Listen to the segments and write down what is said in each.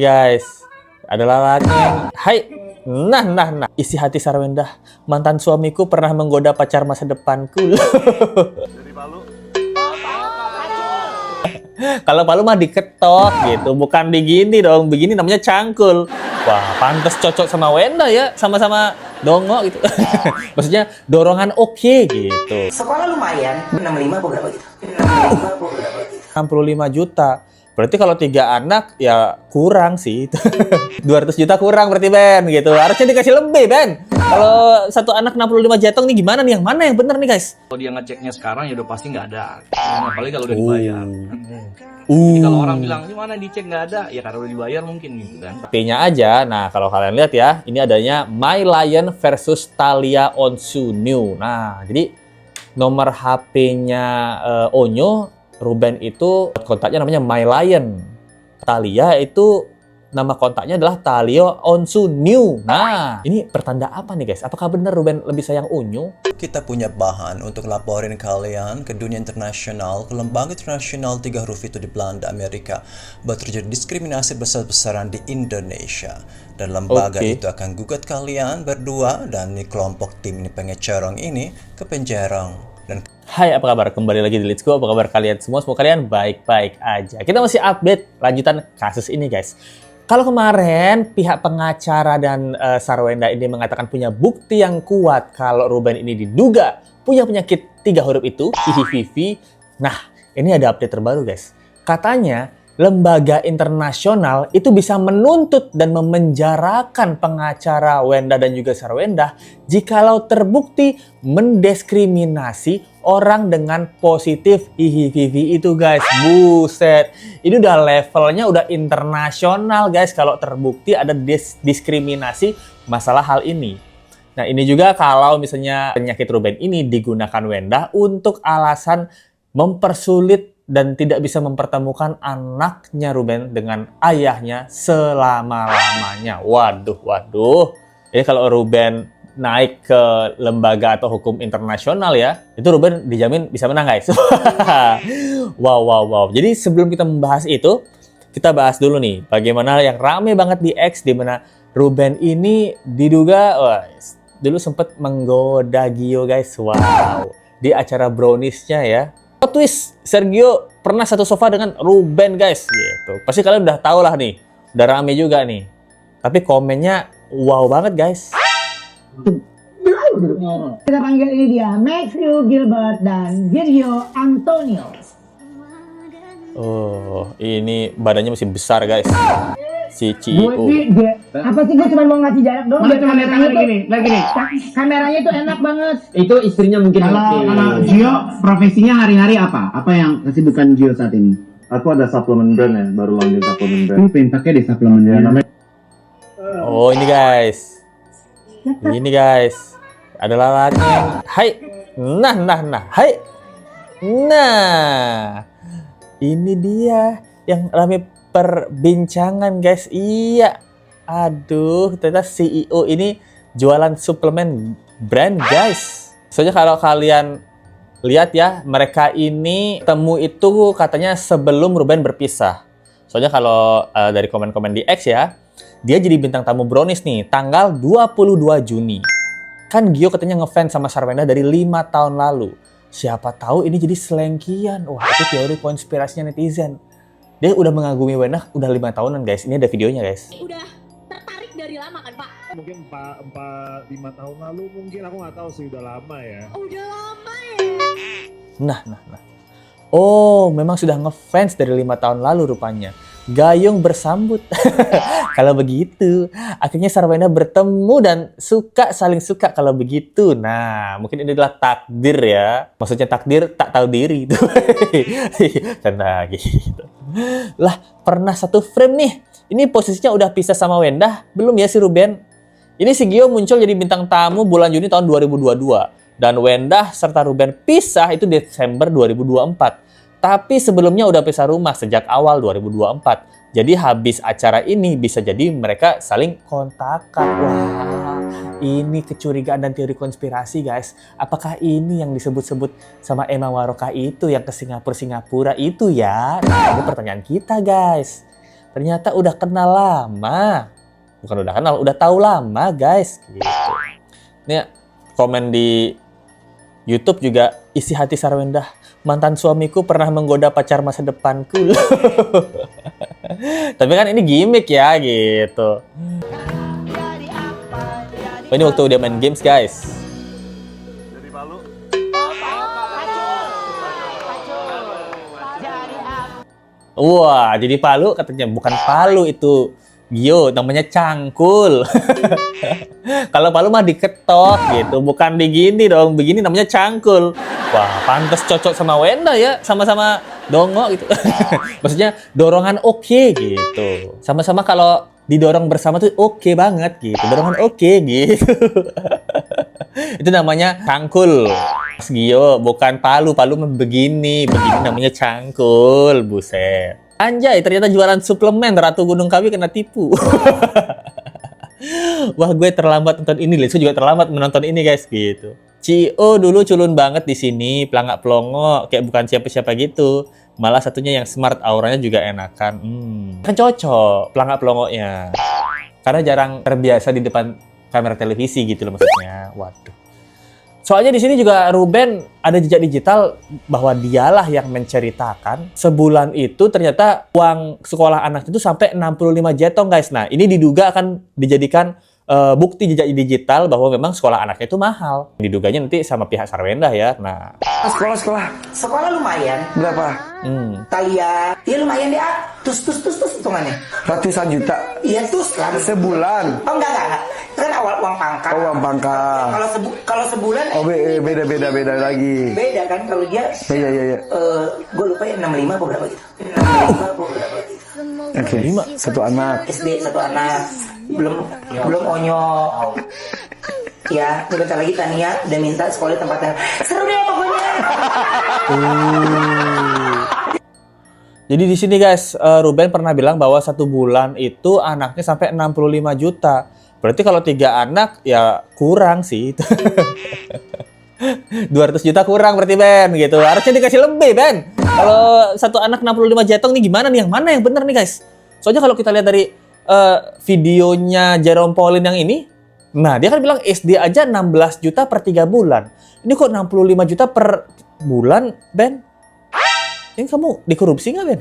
Guys, adalah lagi. Hai. Nah. Isi hati Sarwenda, mantan suamiku pernah menggoda pacar masa depanku. Dari Palu. Kalau Palu mah diketok gitu, bukan digini dong. Begini namanya cangkul. Wah, pantas cocok sama Wenda ya, sama-sama dongo gitu. Maksudnya dorongan oke gitu. Sekolah lumayan, 65 apa berapa gitu? 65 juta. Berarti kalau 3 anak ya kurang sih. 200 juta kurang berarti Ben gitu. Harusnya dikasih lebih Ben. Kalau satu anak 65 jatong nih gimana nih? Yang mana yang bener nih guys? Kalau dia ngeceknya sekarang ya udah pasti nggak ada. Apalagi kalau udah dibayar. Uh. Jadi kalau orang bilang gimana dicek nggak ada, ya karena udah dibayar mungkin gitu kan. HP-nya aja. Nah, kalau kalian lihat ya, ini adanya My Lion versus Thalia Onsu New. Nah, jadi nomor HP-nya Onyo, Ruben itu kontaknya namanya My Lion. Thalia itu nama kontaknya adalah Thalia Onsu New. Nah, ini pertanda apa nih guys? Apakah benar Ruben lebih sayang Onyo? Kita punya bahan untuk laporin kalian ke dunia internasional, ke lembaga internasional 3 huruf itu di Belanda, Amerika, bahwa terjadi diskriminasi besar-besaran di Indonesia. Dan lembaga itu akan gugat kalian berdua dan nih kelompok tim ini pengecerong ini ke penjara. Dan Hai, apa kabar? Kembali lagi di Let's Go. Apa kabar kalian semua? Semoga kalian baik-baik aja. Kita masih update lanjutan kasus ini guys. Kalau kemarin pihak pengacara dan Sarwenda ini mengatakan punya bukti yang kuat kalau Ruben ini diduga punya penyakit 3 huruf itu, HPV. Nah, ini ada update terbaru guys. Katanya lembaga internasional itu bisa menuntut dan memenjarakan pengacara Wenda dan juga Sarwenda jikalau terbukti mendiskriminasi orang dengan positif HPV itu guys. Buset, ini udah levelnya udah internasional guys kalau terbukti ada diskriminasi masalah hal ini. Nah, ini juga kalau misalnya penyakit Ruben ini digunakan Wenda untuk alasan mempersulit dan tidak bisa mempertemukan anaknya Ruben dengan ayahnya selama-lamanya. Waduh. Jadi kalau Ruben naik ke lembaga atau hukum internasional ya, itu Ruben dijamin bisa menang guys. Wow. Jadi sebelum kita membahas itu, kita bahas dulu nih bagaimana yang rame banget di X, di mana Ruben ini diduga dulu sempat menggoda Gio guys. Wow. Di acara brownies-nya ya. Twist, Sergio pernah satu sofa dengan Ruben guys gitu. Pasti kalian udah tahu lah nih, udah rame juga nih. Tapi komennya wow banget guys. Kita panggil ini dia Matthew Gilbert dan Sergio Antonio. Oh, ini badannya masih besar guys. Si Gue CEO. sih, apa sih, gue cuma mau ngasih jarak doang. Mana cuma lihat tangan gini, lihat gini. Kameranya tuh enak banget. Itu istrinya mungkin. Kalau Gio profesinya hari-hari apa? Apa yang kesibukan Gio saat ini? Aku ada suplemen brand ya, baru launching suplemen brand. Lu pengen pakai deh suplemen Ya, namanya Oh, ini guys. Ini guys. Adalah lagi. Hai. Nah. Hai. Nah. Ini dia yang rame perbincangan guys. Iya. Aduh, ternyata CEO ini jualan suplemen brand guys. Soalnya kalau kalian lihat ya, mereka ini temu itu katanya sebelum Ruben berpisah. Soalnya kalau dari komen-komen di X ya, dia jadi bintang tamu brownies nih tanggal 22 Juni. Kan Gio katanya ngefans sama Sarwenda dari 5 tahun lalu. Siapa tahu ini jadi selengkian. Wah, itu teori konspirasinya netizen. Dia udah mengagumi Wenda udah 5 tahunan guys. Ini ada videonya guys. Udah tertarik dari lama kan Pak? Mungkin 5 tahun lalu mungkin, aku nggak tahu sih, udah lama ya. Udah lama ya? Nah. Oh, memang sudah ngefans dari 5 tahun lalu rupanya. Gayung bersambut. Kalau begitu, akhirnya Sarwenda bertemu dan saling suka kalau begitu. Nah, mungkin ini adalah takdir ya. Maksudnya takdir tak tahu diri itu. Karena gitu. Lah, pernah satu frame nih. Ini posisinya udah pisah sama Wenda, belum ya si Ruben? Ini si Gio muncul jadi bintang tamu bulan Juni tahun 2022. Dan Wenda serta Ruben pisah itu Desember 2024. Tapi sebelumnya udah pisah rumah sejak awal 2024. Jadi habis acara ini bisa jadi mereka saling kontakan. Wah, ini kecurigaan dan teori konspirasi guys. Apakah ini yang disebut-sebut sama Emma Waroka itu yang ke Singapura itu ya? Nah, ini pertanyaan kita guys. Ternyata udah kenal lama. Bukan udah kenal, udah tahu lama guys. Gitu. Ini komen di YouTube juga, isi hati Sarwendah. Mantan suamiku pernah menggoda pacar masa depanku. Tapi kan ini gimmick ya gitu. Oh, ini waktu dia main games guys. Dari Palu. Wah, jadi Palu katanya. Bukan Palu itu, Gio, namanya cangkul. Kalau Palu mah diketok gitu, bukan digini dong. Begini namanya cangkul. Wah, pantas cocok sama Wenda ya, sama-sama dongo gitu. Maksudnya dorongan oke gitu. Sama-sama kalau didorong bersama tuh oke banget gitu. Dorongan oke gitu. Itu namanya cangkul. Mas Gio, bukan Palu. Palu mah begini namanya cangkul. Buset. Anjay, ternyata jualan suplemen Ratu Gunung Kawi kena tipu. Wah, gue terlambat nonton ini. Lesu juga terlambat menonton ini guys gitu. Cio dulu culun banget di sini, pelangak pelongo, kayak bukan siapa-siapa gitu. Malah satunya yang smart, auranya juga enakan. Kan cocok pelangak pelongonya. Karena jarang terbiasa di depan kamera televisi gitu loh maksudnya. Waduh. Soalnya di sini juga Ruben ada jejak digital bahwa dialah yang menceritakan sebulan itu ternyata uang sekolah anak itu sampai 65 jetong guys. Nah, ini diduga akan dijadikan bukti jejak digital bahwa memang sekolah anaknya itu mahal. Diduganya nanti sama pihak Sarwendah ya. Nah, Sekolah lumayan. Berapa? Talia, ya lumayan deh. Tus hitungannya. Ratusan juta Iya tus lah. sebulan. Oh enggak. Itu kan awal uang pangkal. Oh, uang pangkal. Kalau sebulan Oh, beda lagi. beda kan kalau dia. Iya. Gue lupa ya 65 apa berapa gitu. 65 apa berapa gitu. Oke. Satu anak. SD satu anak. Belum onyo. Ya, bentar lagi Tania udah minta sekolah di tempatnya. Seru deh pokoknya. Jadi di sini guys, Ruben pernah bilang bahwa satu bulan itu anaknya sampai 65 juta. Berarti kalau 3 anak ya kurang sih. 200 juta kurang berarti Ben gitu. Harusnya dikasih lebih Ben. Kalau satu anak 65 jetong nih gimana nih? Yang mana yang bener nih guys? Soalnya kalau kita lihat dari videonya Jerome Pauline yang ini, nah dia kan bilang SD aja 16 juta per 3 bulan. Ini kok 65 juta per bulan Ben? Ini kamu dikorupsi nggak, Ben?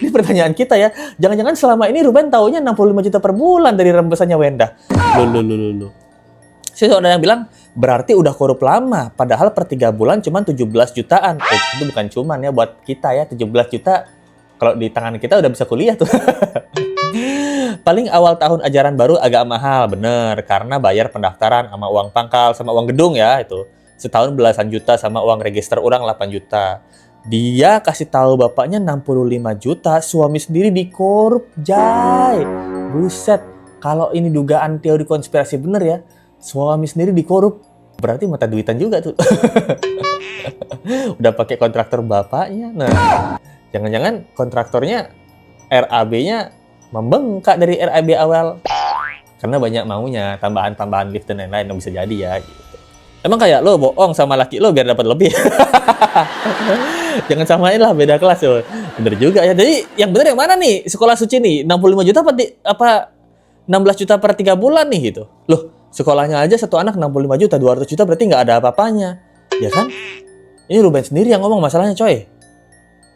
Ini pertanyaan kita ya. Jangan-jangan selama ini Ruben taunya 65 juta per bulan dari rembesannya Wenda. Loh. Saya ada yang bilang, berarti udah korup lama. Padahal per 3 bulan cuma 17 jutaan. Itu bukan cuman ya buat kita ya. 17 juta, kalau di tangan kita udah bisa kuliah tuh. Paling awal tahun ajaran baru agak mahal, bener. Karena bayar pendaftaran sama uang pangkal, sama uang gedung ya. Itu setahun belasan juta sama uang register orang 8 juta. Dia kasih tahu bapaknya 65 juta, suami sendiri dikorup, Jay. Buset, kalau ini dugaan teori konspirasi bener ya, suami sendiri dikorup, berarti mata duitan juga tuh. Udah pakai kontraktor bapaknya. Nah, jangan-jangan kontraktornya RAB-nya membengkak dari RAB awal. Karena banyak maunya, tambahan-tambahan lift dan lain-lain yang bisa jadi ya gitu. Emang kayak lo bohong sama laki lo biar dapat lebih. Jangan samain lah, beda kelas yo. Bener juga ya. Jadi yang bener yang mana nih? Sekolah suci nih 65 juta apa 16 juta per 3 bulan nih gitu. Loh, sekolahnya aja satu anak 65 juta, 200 juta berarti nggak ada apa-apanya. Ya kan? Ini Ruben sendiri yang ngomong masalahnya, coy.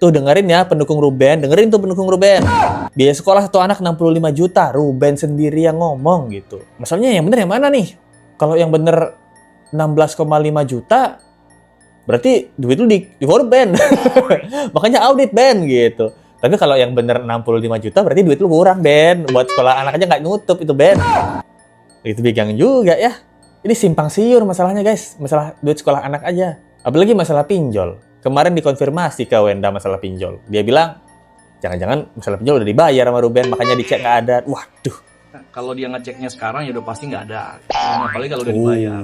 Tuh dengerin ya pendukung Ruben, dengerin tuh pendukung Ruben. Biaya sekolah satu anak 65 juta, Ruben sendiri yang ngomong gitu. Masalahnya yang bener yang mana nih? Kalau yang bener 16,5 juta, berarti duit lu di Ben. Makanya audit Ben gitu. Tapi kalau yang bener 65 juta, berarti duit lu kurang Ben. Buat sekolah anak aja nggak nutup itu Ben. Itu bigang juga ya. Ini simpang siur masalahnya guys. Masalah duit sekolah anak aja. Apalagi masalah pinjol. Kemarin dikonfirmasi ke Wenda masalah pinjol. Dia bilang, jangan-jangan masalah pinjol udah dibayar sama Ruben, makanya dicek nggak ada. Waduh. Kalau dia ngeceknya sekarang ya udah pasti nggak ada. Apalagi kalau udah dibayar.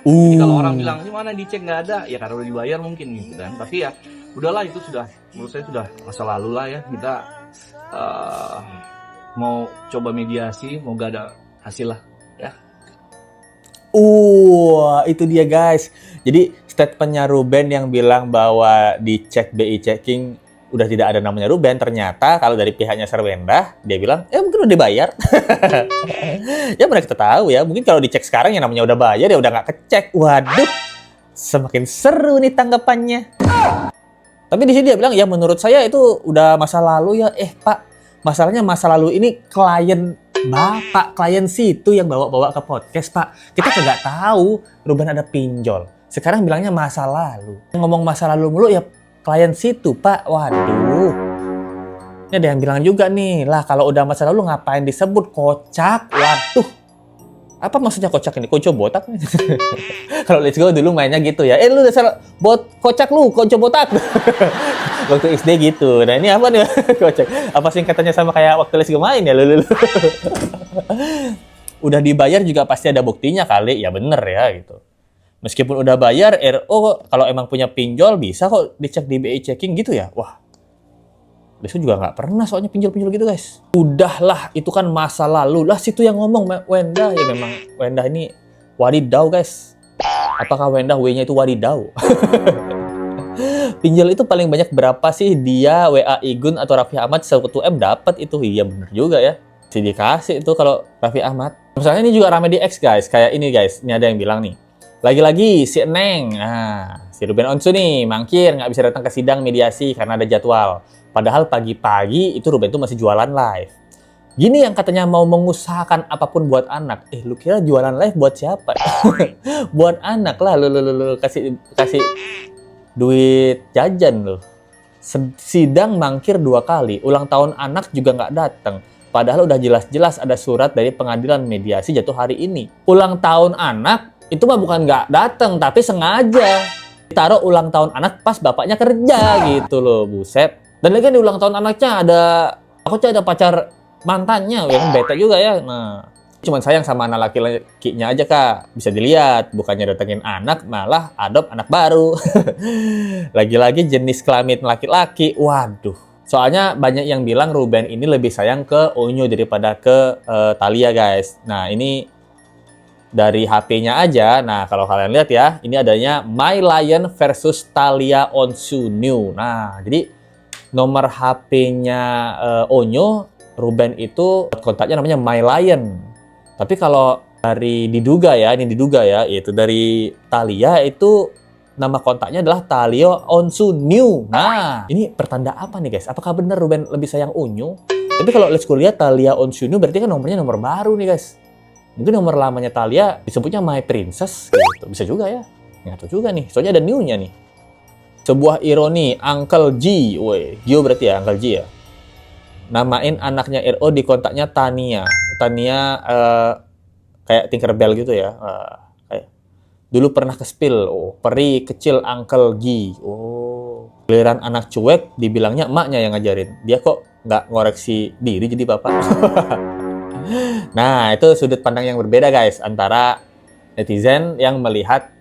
Jadi kalau orang bilang gimana dicek nggak ada, ya karena udah dibayar mungkin gitu kan. Tapi ya udahlah, itu sudah menurut saya sudah masa lalu lah ya. Kita mau coba mediasi, mau gak ada hasil lah ya. Itu dia guys. Jadi statementnya Ruben yang bilang bahwa dicek BI checking udah tidak ada namanya Ruben. Ternyata kalau dari pihaknya Sarwenda, dia bilang, mungkin udah dibayar. Ya mana kita tahu ya, mungkin kalau dicek sekarang yang namanya udah bayar, ya udah nggak kecek. Waduh, semakin seru nih tanggapannya. Tapi di sini dia bilang, ya menurut saya itu udah masa lalu ya. Pak, masalahnya masa lalu ini klien Bapak, klien situ yang bawa-bawa ke podcast, Pak. Kita nggak tahu Ruben ada pinjol. Sekarang bilangnya masa lalu. Ngomong masa lalu mulu ya klien situ, Pak. Waduh. Ini ada yang bilang juga nih, lah kalau udah masa lalu ngapain disebut kocak? Waduh. Apa maksudnya kocak ini? Konco botak? Kalau Let's Go dulu mainnya gitu ya. Lu dasar kocak lu, konco botak. Waktu SD gitu. Nah ini apa nih? Kocak. Apa singkatannya sama kayak waktu Let's Go main ya? Lu. Udah dibayar juga pasti ada buktinya kali. Ya bener ya gitu. Meskipun udah bayar, RO kalau emang punya pinjol bisa kok dicek di BI checking gitu ya. Wah, Lesu juga nggak pernah soalnya pinjol-pinjol gitu guys. Udahlah, itu kan masa lalu. Lah situ yang ngomong Wenda, ya memang Wenda ini wadidau guys. Apakah Wenda W-nya itu wadidau? Pinjol itu paling banyak berapa sih dia, WA Igun atau Raffi Ahmad 1M dapat itu? Iya bener juga ya. Si dikasih itu kalau Raffi Ahmad. Misalnya ini juga rame di X guys, kayak ini guys. Ini ada yang bilang nih. Lagi-lagi si Eneng, si Ruben Onsu nih, mangkir nggak bisa datang ke sidang mediasi karena ada jadwal. Padahal pagi-pagi itu Ruben tuh masih jualan live. Gini yang katanya mau mengusahakan apapun buat anak. Lu kira jualan live buat siapa? Buat anak lah, lu kasih duit jajan lu. Sidang mangkir 2 kali, ulang tahun anak juga nggak datang. Padahal udah jelas-jelas ada surat dari pengadilan mediasi jatuh hari ini. Ulang tahun anak itu mah bukan nggak datang, tapi sengaja ditaruh ulang tahun anak pas bapaknya kerja gitu loh, buset. Dan lagi di ulang tahun anaknya ada pacar mantannya, yang bete juga ya. Nah, cuman sayang sama anak laki-lakinya aja kak, bisa dilihat, bukannya datengin anak, malah adop anak baru. Lagi-lagi jenis kelamin laki-laki, waduh. Soalnya banyak yang bilang Ruben ini lebih sayang ke Onyo daripada ke Thalia guys. Nah ini dari HP-nya aja. Nah, kalau kalian lihat ya, ini adanya My Lion versus Thalia Onsu New. Nah, jadi nomor HP-nya Onyo, Ruben itu kontaknya namanya My Lion. Tapi kalau dari diduga ya, yaitu dari Thalia itu nama kontaknya adalah Thalia Onsu New. Nah, ini pertanda apa nih guys? Apakah benar Ruben lebih sayang Onyo? Tapi kalau let's go lihat Thalia Onsu New berarti kan nomornya nomor baru nih guys. Mungkin nomor lamanya Thalia disebutnya My Princess gitu. Bisa juga ya. Nggak tahu juga nih. Soalnya ada new-nya nih. Sebuah ironi, Uncle G. Woi, Gio berarti ya, Uncle G ya. Namain anaknya RO di kontaknya Tania. Tania kayak Tinkerbell gitu ya. Kayak dulu pernah ke-spill. Oh, peri kecil Uncle G. Oh. Giliran anak cuek dibilangnya emaknya yang ngajarin. Dia kok nggak ngoreksi diri jadi bapak. Nah, itu sudut pandang yang berbeda guys antara netizen yang melihat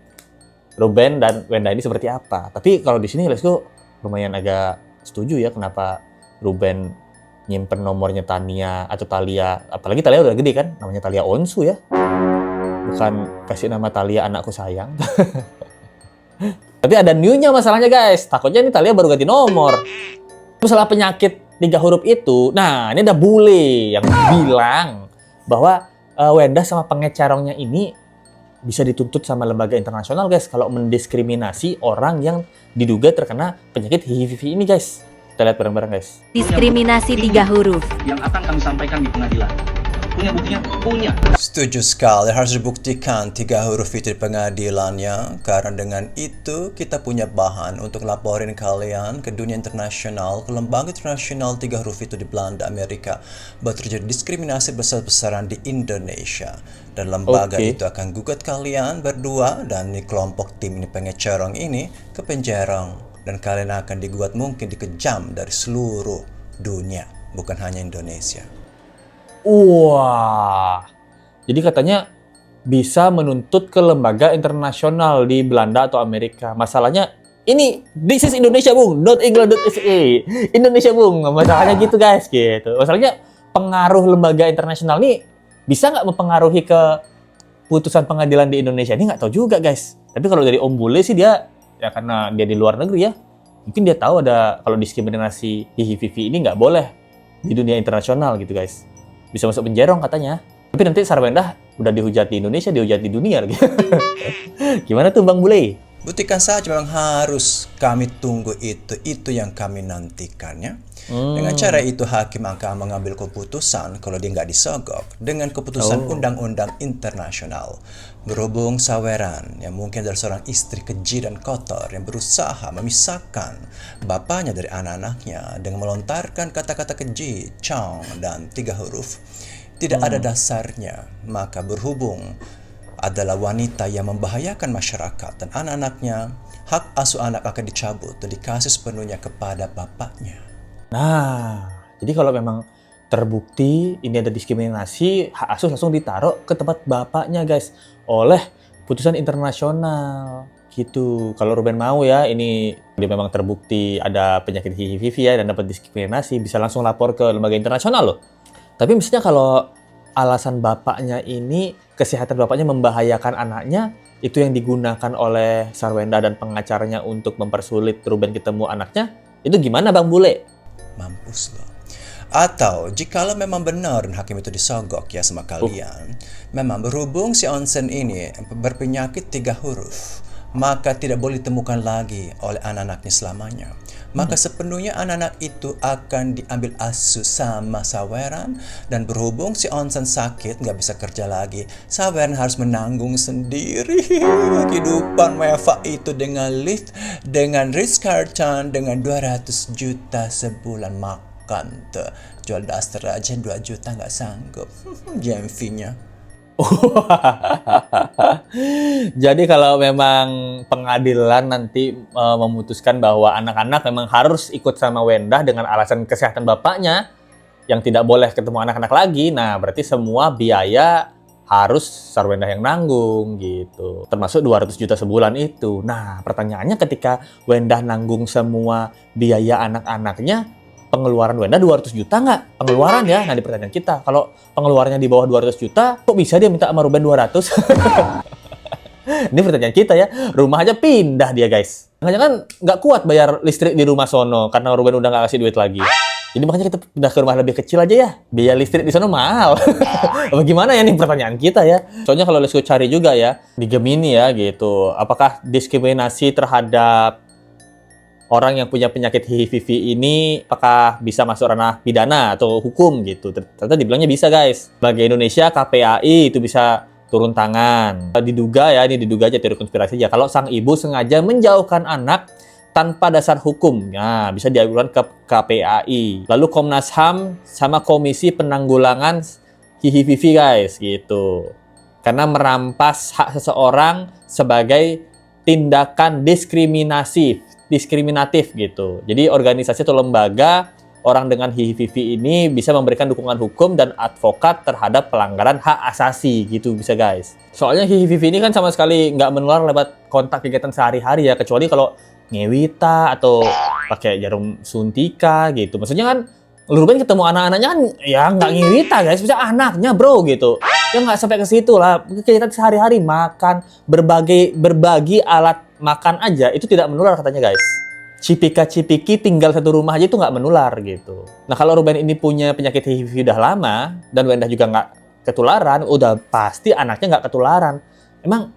Ruben dan Wenda ini seperti apa. Tapi kalau di sini Let's Go lumayan agak setuju ya kenapa Ruben nyimpen nomornya Tania atau Thalia. Apalagi Thalia udah gede kan, namanya Thalia Onsu ya. Bukan kasih nama Thalia anakku sayang. Tapi ada new-nya masalahnya guys. Takutnya nih Thalia baru ganti nomor. Masalah penyakit 3 huruf itu, nah ini ada bule yang bilang bahwa Wenda sama pengecarongnya ini bisa dituntut sama lembaga internasional guys kalau mendiskriminasi orang yang diduga terkena penyakit HIV ini guys. Kita lihat bareng-bareng guys. Diskriminasi 3 huruf yang akan kami sampaikan di pengadilan. Punya buktinya? Punya. Setuju sekali, harus dibuktikan 3 huruf itu di pengadilannya. Karena dengan itu kita punya bahan untuk laporin kalian ke dunia internasional, ke lembaga internasional 3 huruf itu di Belanda, Amerika, bahwa terjadi diskriminasi besar-besaran di Indonesia. Dan lembaga itu akan gugat kalian berdua dan di kelompok tim ini pengecorong ini ke penjara. Dan kalian akan digugat, mungkin dikejam dari seluruh dunia, bukan hanya Indonesia. Wah, jadi katanya bisa menuntut ke lembaga internasional di Belanda atau Amerika. Masalahnya ini, this is Indonesia bung, not England.sa. Indonesia bung, masalahnya gitu guys, gitu. Masalahnya pengaruh lembaga internasional ini bisa nggak mempengaruhi ke putusan pengadilan di Indonesia? Ini nggak tahu juga guys. Tapi kalau dari Om Bule sih dia, ya karena dia di luar negeri ya, Mungkin dia tahu ada kalau diskriminasi hihi-vivi ini nggak boleh di dunia internasional gitu guys. Bisa masuk penjara katanya. Tapi nanti Sarwenda udah dihujat di Indonesia, dihujat di dunia lagi. Gimana tuh Bang Bule? Buktikan saja memang harus kami tunggu itu yang kami nantikannya. Dengan cara itu hakim akan mengambil keputusan kalau dia nggak disogok dengan keputusan undang-undang internasional. Berhubung Saweran yang mungkin adalah seorang istri keji dan kotor yang berusaha memisahkan bapaknya dari anak-anaknya dengan melontarkan kata-kata keji, cong, dan 3 huruf, tidak ada dasarnya, maka berhubung adalah wanita yang membahayakan masyarakat dan anak-anaknya, hak asuh anak akan dicabut dan dikasih sepenuhnya kepada bapaknya. Nah, jadi kalau memang terbukti ini ada diskriminasi, hak asuh langsung ditaruh ke tempat bapaknya guys, oleh putusan internasional gitu. Kalau Ruben mau ya, ini dia memang terbukti ada penyakit HIV ya dan dapat diskriminasi, bisa langsung lapor ke lembaga internasional loh. Tapi misalnya kalau alasan bapaknya ini, kesehatan bapaknya membahayakan anaknya, itu yang digunakan oleh Sarwenda dan pengacaranya untuk mempersulit Ruben ketemu anaknya, itu gimana Bang Bule? Mampus loh. Atau jikalau memang benar dan hakim itu disogok ya sama kalian, memang berhubung si Onsen ini berpenyakit 3 huruf, maka tidak boleh ditemukan lagi oleh anak-anaknya selamanya. Maka sepenuhnya anak-anak itu akan diambil asuh sama Saweran, dan berhubung si Onsen sakit nggak bisa kerja lagi, Saweran harus menanggung sendiri kehidupan Meva itu dengan lift, dengan Ritz-Carlton, dengan 200 juta sebulan makan tuh. Jual daster aja 2 juta nggak sanggup. GMV-nya. Jadi kalau memang pengadilan nanti memutuskan bahwa anak-anak memang harus ikut sama Wendah dengan alasan kesehatan bapaknya yang tidak boleh ketemu anak-anak lagi, nah berarti semua biaya harus Sarwenda yang nanggung gitu. Termasuk 200 juta sebulan itu. Nah, pertanyaannya ketika Wendah nanggung semua biaya anak-anaknya, pengeluaran Wendah 200 juta nggak? Pengeluaran ya, nah di pertanyaan kita. Kalau pengeluarannya di bawah 200 juta, kok bisa dia minta sama Ruben 200? Ini pertanyaan kita ya. Rumah aja pindah dia guys. Jangan-jangan nggak kuat bayar listrik di rumah sono, karena Ruben udah nggak kasih duit lagi. Jadi makanya kita pindah ke rumah lebih kecil aja ya. Biaya listrik di sono mahal. Bagaimana ya nih pertanyaan kita ya? Soalnya kalau Lesko cari juga ya, di Gemini ya gitu. Apakah diskriminasi terhadap orang yang punya penyakit HIV ini apakah bisa masuk ranah pidana atau hukum gitu. Ternyata dibilangnya bisa guys. Bagi Indonesia KPAI itu bisa turun tangan. Diduga ya, ini diduga aja teori konspirasi aja. Kalau sang ibu sengaja menjauhkan anak tanpa dasar hukum, nah bisa diajukan ke KPAI. Lalu Komnas HAM sama Komisi Penanggulangan HIV guys gitu. Karena merampas hak seseorang sebagai tindakan diskriminatif gitu. Jadi organisasi atau lembaga orang dengan HIV ini bisa memberikan dukungan hukum dan advokat terhadap pelanggaran hak asasi gitu bisa guys. Soalnya HIV ini kan sama sekali nggak menular lewat kontak kegiatan sehari-hari ya, kecuali kalau ngewita atau pakai jarum suntika gitu. Maksudnya kan Ruben ketemu anak-anaknya kan ya nggak ngewita guys, bisa anaknya bro gitu. Ya nggak sampai ke situ lah. Kegiatan sehari-hari makan, berbagi alat makan aja itu tidak menular katanya guys. Cipika-cipiki tinggal satu rumah aja itu nggak menular gitu. Nah kalau Ruben ini punya penyakit HIV udah lama dan Wendah juga nggak ketularan, udah pasti anaknya nggak ketularan. Emang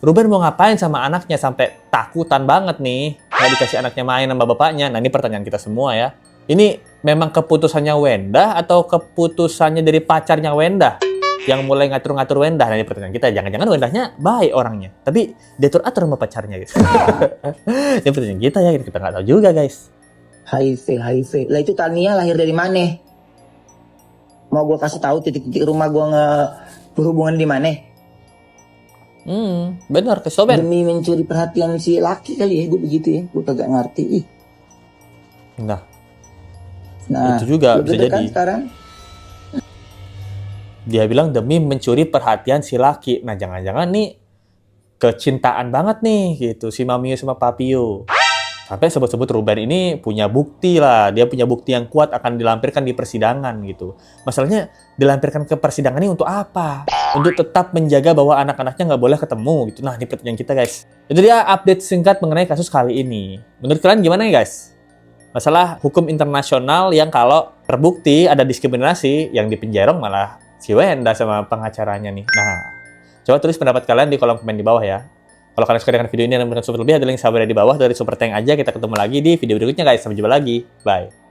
Ruben mau ngapain sama anaknya sampai takutan banget nih nggak dikasih anaknya main sama bapaknya? Nah ini pertanyaan kita semua ya. Ini memang keputusannya Wendah atau keputusannya dari pacarnya Wendah yang mulai ngatur-ngatur Wendah? Nah ini pertanyaan kita. Jangan-jangan Wendahnya baik orangnya, tapi diatur-atur sama pacarnya guys. Ini pertanyaan kita ya, kita nggak tahu juga guys. HIV. Lah itu Tania lahir dari mana? Mau gue kasih tahu titik-titik rumah gue berhubungan di mana? Benar ke Soben. Demi mencuri perhatian si laki kali ya, gue begitu ya. Gue kagak ngerti. Nah itu juga bisa jadi. Kan sekarang? Dia bilang demi mencuri perhatian si laki. Nah, jangan-jangan nih kecintaan banget nih gitu si Mamio sama Papio. Sampai sebut-sebut Ruben ini punya bukti lah. Dia punya bukti yang kuat akan dilampirkan di persidangan gitu. Masalahnya dilampirkan ke persidangan ini untuk apa? untuk tetap menjaga bahwa anak-anaknya nggak boleh ketemu gitu. Nah, ini pertanyaan kita guys. Itu dia update singkat mengenai kasus kali ini. Menurut kalian gimana ya guys? Masalah hukum internasional yang kalau terbukti ada diskriminasi, yang dipenjara malah si Wenda sama pengacaranya nih. Nah, coba tulis pendapat kalian di kolom komen di bawah ya. Kalau kalian suka dengan video ini dan memberikan support lebih, ada link sahabatnya di bawah. Dari Super Tank aja, kita ketemu lagi di video berikutnya guys. Sampai jumpa lagi. Bye.